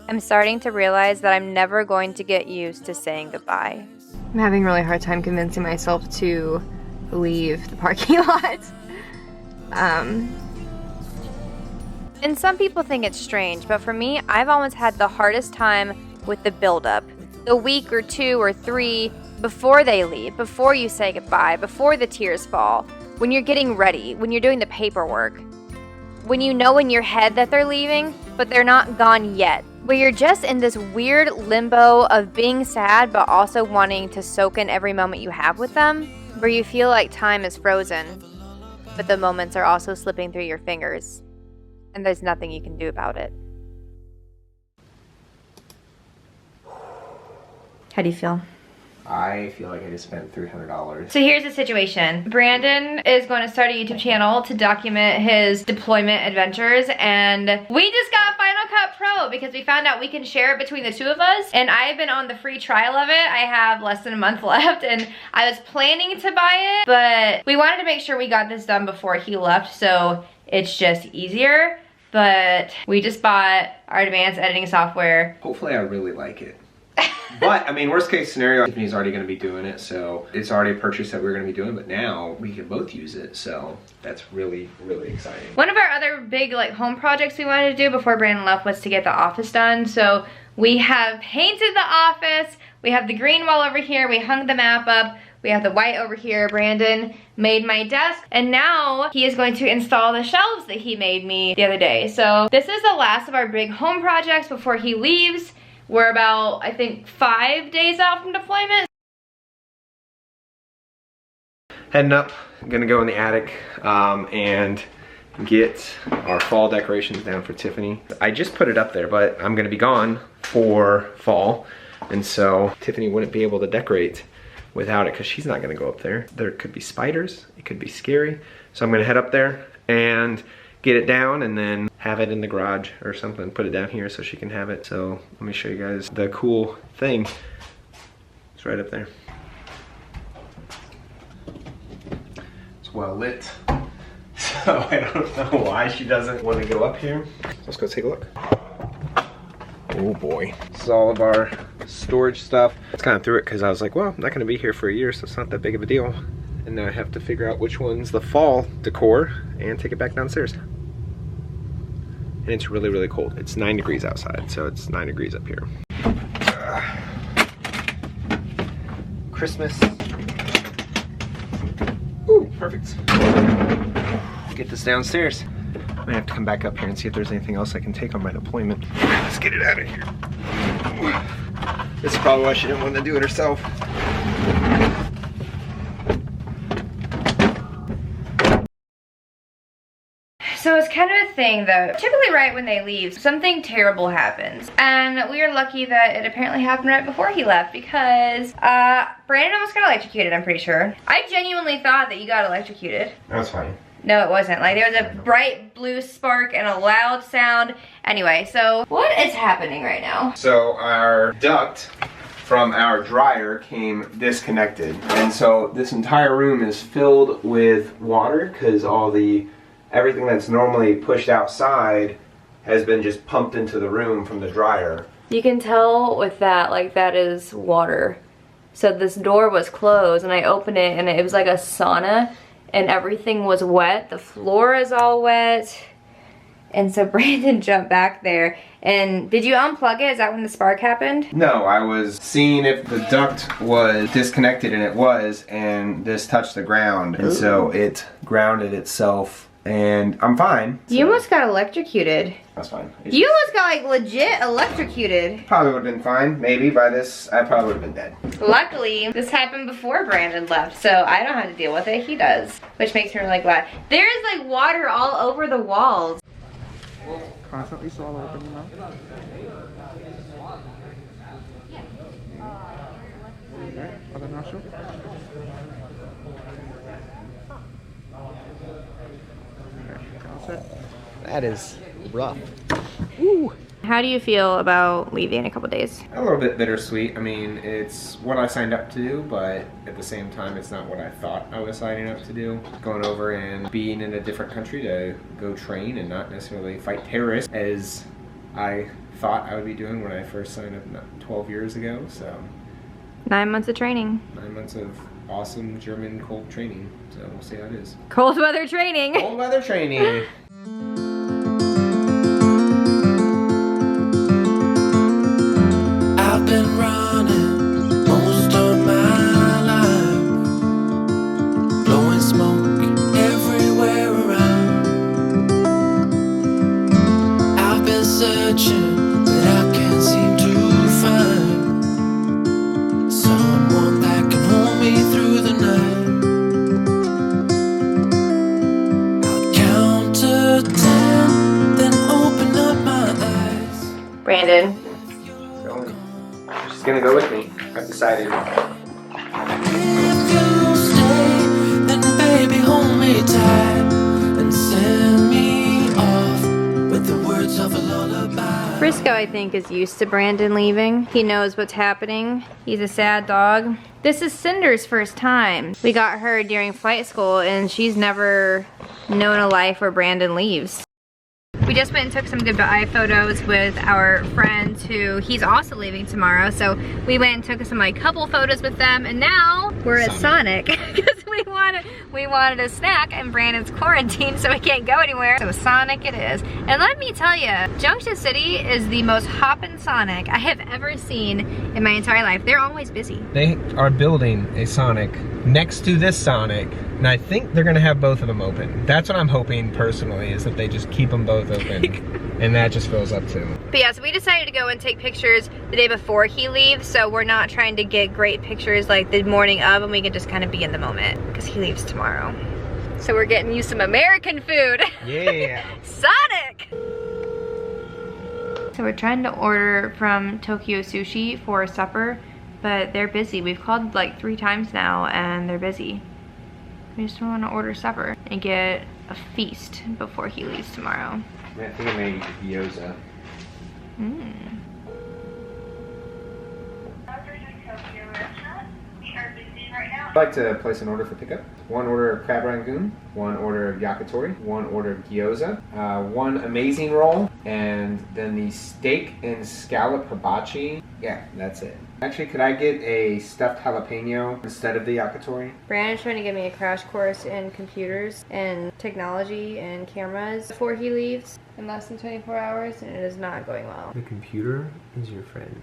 I'm starting to realize that I'm never going to get used to saying goodbye. I'm having a really hard time convincing myself to leave the parking lot. And some people think it's strange, but for me, I've always had the hardest time with the buildup. The week or 2 or 3 before they leave, before you say goodbye, before the tears fall, when you're getting ready, when you're doing the paperwork, when you know in your head that they're leaving, but they're not gone yet, where you're just in this weird limbo of being sad but also wanting to soak in every moment you have with them, where you feel like time is frozen, but the moments are also slipping through your fingers, and there's nothing you can do about it. How do you feel? I feel like I just spent $300. So here's the situation. Brandon is going to start a YouTube channel to document his deployment adventures, and we just got Final Cut Pro because we found out we can share it between the 2 of us, and I've been on the free trial of it. I have less than a month left, and I was planning to buy it, but we wanted to make sure we got this done before he left, so it's just easier. But we just bought our advanced editing software. Hopefully I really like it. But, I mean, worst case scenario, Tiffany's already going to be doing it, so it's already a purchase that we're going to be doing, but now we can both use it, so that's really, really exciting. One of our other big, like, home projects we wanted to do before Brandon left was to get the office done, so we have painted the office, we have the green wall over here, we hung the map up, we have the white over here. Brandon made my desk, and now he is going to install the shelves that he made me the other day. So this is the last of our big home projects before he leaves. We're about, I think, 5 days out from deployment. Heading up, I'm gonna go in the attic and get our fall decorations down for Tiffany. I just put it up there, but I'm gonna be gone for fall, and so Tiffany wouldn't be able to decorate without it because she's not gonna go up there. There could be spiders, it could be scary. So I'm gonna head up there and get it down and then have it in the garage or something, put it down here so she can have it. So let me show you guys the cool thing. It's right up there. It's well lit. So I don't know why she doesn't want to go up here. Let's go take a look. Oh boy. This is all of our storage stuff. It's kind of through it because I was like, well, I'm not gonna be here for a year, so it's not that big of a deal. And now I have to figure out which one's the fall decor and take it back downstairs. And it's really, really cold. It's 9 degrees outside, so it's 9 degrees up here. Christmas. Ooh, perfect. Get this downstairs. I'm gonna have to come back up here and see if there's anything else I can take on my deployment. Let's get it out of here. This is probably why she didn't want to do it herself. So it's kind of a thing though. Typically right when they leave, something terrible happens. And we are lucky that it apparently happened right before he left because Brandon almost got electrocuted, I'm pretty sure. I genuinely thought that you got electrocuted. That's fine. No, it wasn't. Like, there was a bright blue spark and a loud sound. Anyway, so what is happening right now? So our duct from our dryer came disconnected. And so this entire room is filled with water because everything that's normally pushed outside has been just pumped into the room from the dryer. You can tell with that, like, that is water. So this door was closed and I opened it and it was like a sauna and everything was wet. The floor is all wet. And so Brandon jumped back there. And did you unplug it? Is that when the spark happened? No, I was seeing if the duct was disconnected, and it was, and this touched the ground. And so it grounded itself. And I'm fine. You almost got electrocuted. That's fine. You almost got, like, legit electrocuted. Probably would have been fine. Maybe by this, I probably would have been dead. Luckily, this happened before Brandon left, so I don't have to deal with it. He does, which makes me really glad. There's, like, water all over the walls. Constantly swallow open your mouth. Okay, other nostril. That is rough. Ooh. How do you feel about leaving in a couple days? A little bit bittersweet. I mean, it's what I signed up to do, but at the same time, it's not what I thought I was signing up to do. Going over and being in a different country to go train and not necessarily fight terrorists as I thought I would be doing when I first signed up 12 years ago. So 9 months of training. 9 months of awesome German cold training. So we'll see how it is. Cold weather training. Cold weather training. I've been running most of my life, blowing smoke everywhere around. I've been searching, but I can't seem to find someone that can hold me through the night. I'll count to 10, then open up my eyes. Brandon. She's gonna go with me. I've decided. If you stay, then baby hold me tight and send me off with the words of a lullaby. Frisco, I think, is used to Brandon leaving. He knows what's happening. He's a sad dog. This is Cinder's first time. We got her during flight school and she's never known a life where Brandon leaves. We just went and took some goodbye photos with our friends who he's also leaving tomorrow. So we went and took some like couple photos with them, and now we're at Sonic because we wanted a snack, and Brandon's quarantined so we can't go anywhere. So Sonic it is. And let me tell you, Junction City is the most hoppin' Sonic I have ever seen in my entire life. They're always busy. They are building a Sonic next to this Sonic, and I think they're gonna have both of them open. That's what I'm hoping personally, is that they just keep them both open and that just fills up too. But yeah, so we decided to go and take pictures the day before he leaves, so we're not trying to get great pictures like the morning of, and we can just kind of be in the moment because he leaves tomorrow. So we're getting you some American food. Yeah. Sonic! So we're trying to order from Tokyo Sushi for supper, but they're busy. We've called like 3 times now and they're busy. We just want to order supper and get a feast before he leaves tomorrow. I think I may eat the gyoza. I'd like to place an order for pickup. 1 order of crab rangoon, 1 order of yakitori, 1 order of gyoza, 1 amazing roll, and then the steak and scallop hibachi. Yeah, that's it. Actually, could I get a stuffed jalapeno instead of the yakitori? Brandon's trying to give me a crash course in computers and technology and cameras before he leaves in less than 24 hours, and it is not going well. The computer is your friend.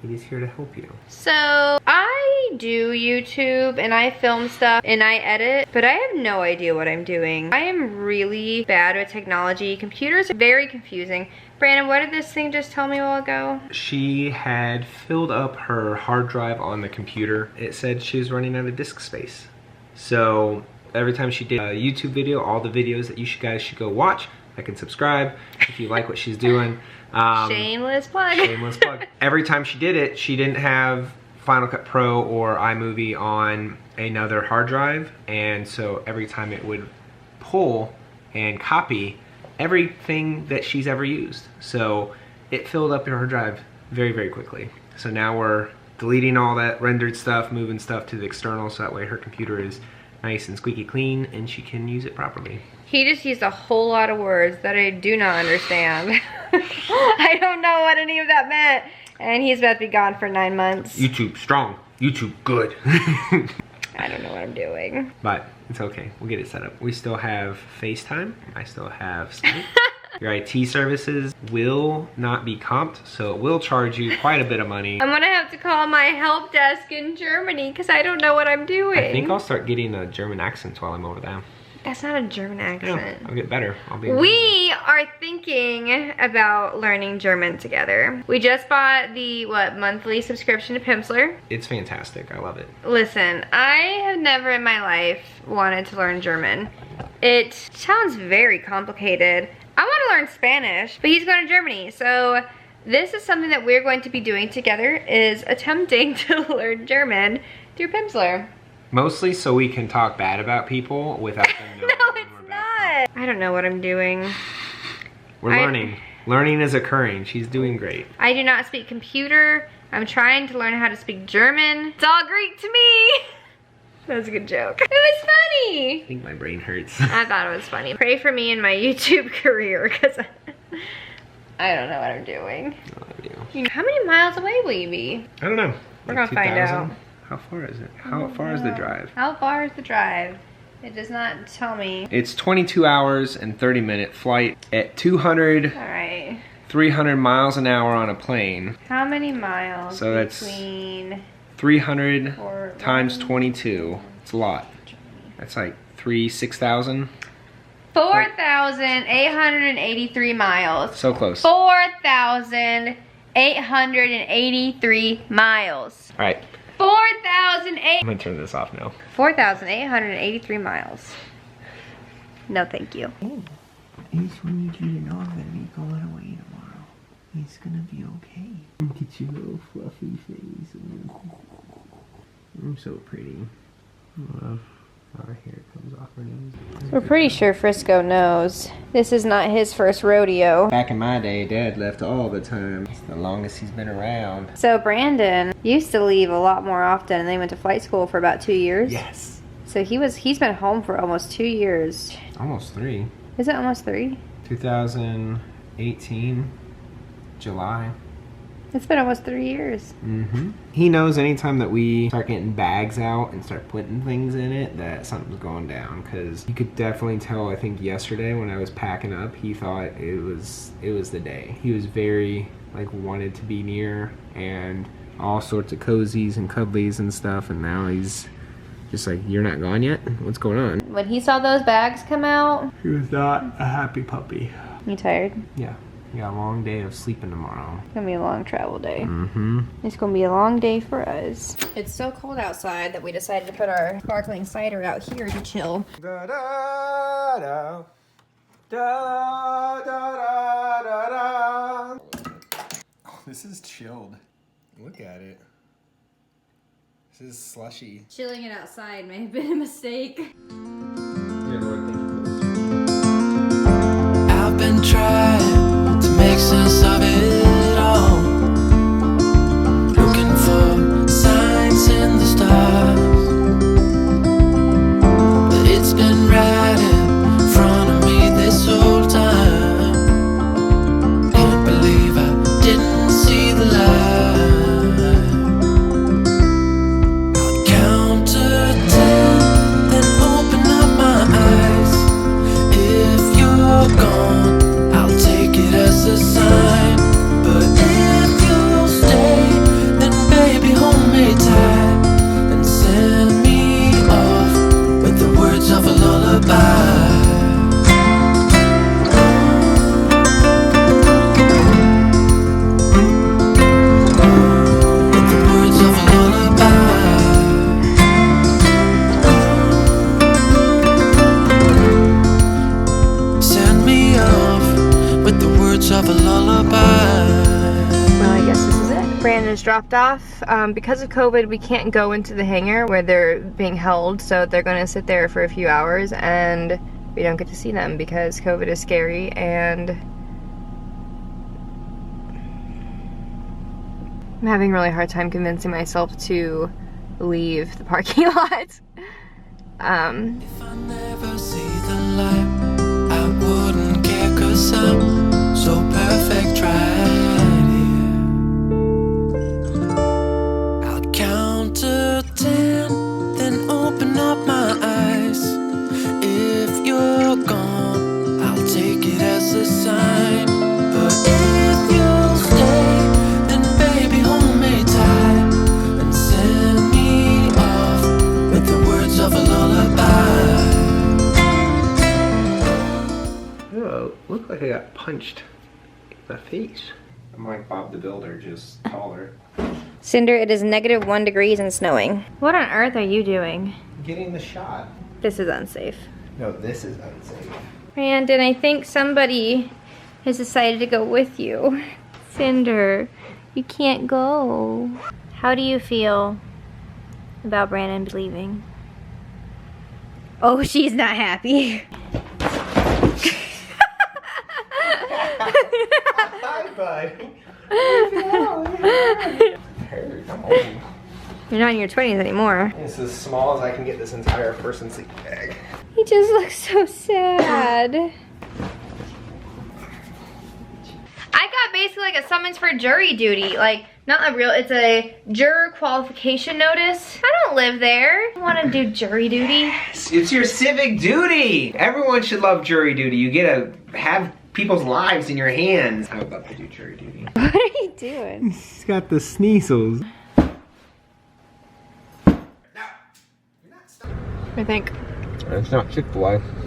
It is here to help you. So I do YouTube and I film stuff and I edit, but I have no idea what I'm doing. I am really bad with technology. Computers are very confusing. Brandon, what did this thing just tell me a while ago? She had filled up her hard drive on the computer. It said she was running out of disk space. So every time she did a YouTube video, all the videos that you guys should go watch, like and subscribe if you like what she's doing. Shameless plug. Shameless plug. Every time she did it, she didn't have Final Cut Pro or iMovie on another hard drive, and so every time it would pull and copy everything that she's ever used. So it filled up her drive very, very quickly. So now we're deleting all that rendered stuff, moving stuff to the external, so that way her computer is nice and squeaky clean and she can use it properly. He just used a whole lot of words that I do not understand. I don't know what any of that meant. And he's about to be gone for 9 months. YouTube strong. YouTube good. I don't know what I'm doing. But it's okay. We'll get it set up. We still have FaceTime. I still have Skype. Your IT services will not be comped, so it will charge you quite a bit of money. I'm gonna have to call my help desk in Germany because I don't know what I'm doing. I think I'll start getting a German accent while I'm over there. That's not a German accent. Yeah, I'll get better. We are thinking about learning German together. We just bought the, monthly subscription to Pimsleur. It's fantastic. I love it. Listen, I have never in my life wanted to learn German. It sounds very complicated. I want to learn Spanish, but he's going to Germany. So this is something that we're going to be doing together, is attempting to learn German through Pimsleur. Mostly so we can talk bad about people without them knowing. No, it's not. I don't know what I'm doing. We're learning. Learning is occurring. She's doing great. I do not speak computer. I'm trying to learn how to speak German. It's all Greek to me. That was a good joke. It was funny. I think my brain hurts. I thought it was funny. Pray for me in my YouTube career because I don't know what I'm doing. No idea. How many miles away will you be? I don't know. We're gonna find out. How far is it? How far is the drive? How far is the drive? It does not tell me. It's 22 hours and 30-minute flight at 200, All right. 300 miles an hour on a plane. How many miles So that's between 300 or times 22. It's a lot. That's like 6,000. 4,883 miles. So close. 4,883 miles. All right. 4,800. I'm gonna turn this off now. 4,883 miles. No, thank you. I just wanted you to know I'm gonna be going away tomorrow. It's gonna be okay. Look at your little fluffy face. I'm so pretty. Our hair comes off her nose. We're pretty sure Frisco knows. This is not his first rodeo. Back in my day, Dad left all the time. It's the longest he's been around. So Brandon used to leave a lot more often, and they went to flight school for about 2 years. Yes. So he's been home for almost 2 years. Almost 3. Is it almost 3? 2018, July. It's been almost 3 years. Mm-hmm. He knows anytime that we start getting bags out and start putting things in it that something's going down, because you could definitely tell. I think yesterday when I was packing up, he thought it was the day. He was very wanted to be near and all sorts of cozies and cuddlies and stuff, and now he's just like, you're not gone yet? What's going on? When he saw those bags come out, He was not a happy puppy. you tired? Yeah. We got a long day of sleeping tomorrow. It's gonna be a long travel day. Mm-hmm. It's gonna be a long day for us. It's so cold outside that we decided to put our sparkling cider out here to chill. Da, da, da. Da, da, da, da, da. Oh, this is chilled. Look at it. This is slushy. Chilling it outside may have been a mistake. Dear Lord, thank you for this. I've been trying to make sense of it all, looking for signs in the stars, but it's been right in front of me this whole time. Can't believe I didn't see the light. I'll count to 10, then open up my eyes. If you're gone, I'll take it as a sign. But if you'll stay, then baby hold me tight and send me off with the words of a lullaby. With the words of a lullaby. Send me off with the words of a lullaby. Well, I guess this is it. Brandon's dropped off. Because of COVID, we can't go into the hangar where they're being held, so they're going to sit there for a few hours, and we don't get to see them because COVID is scary, and I'm having a really hard time convincing myself to leave the parking lot. If I never see the light, I wouldn't care, 'cause I'm so perfect right here. I'll count to 10, then open up my eyes. If you're gone, I'll take it as a sign. But if you'll stay, then baby hold me tight and send me off with the words of a lullaby. Oh, look like I got punched in the face. I'm like Bob the Builder, just taller. Cinder, it is -1 degrees and snowing. What on earth are you doing? Getting the shot. This is unsafe. No, this is unsafe. Brandon, I think somebody has decided to go with you. Cinder, you can't go. How do you feel about Brandon leaving? Oh, she's not happy. Hi, bud. I'm old. You're not in your 20s anymore. It's as small as I can get this entire person sleeping bag. He just looks so sad. I basically like a summons for jury duty. Like, not a real, it's a juror qualification notice. I don't live there. I want to do jury duty. It's your civic duty. Everyone should love jury duty. You get to have people's lives in your hands. I would love to do jury duty. What are you doing? He's got the sneezels. I think. It's not Chick-fil-A.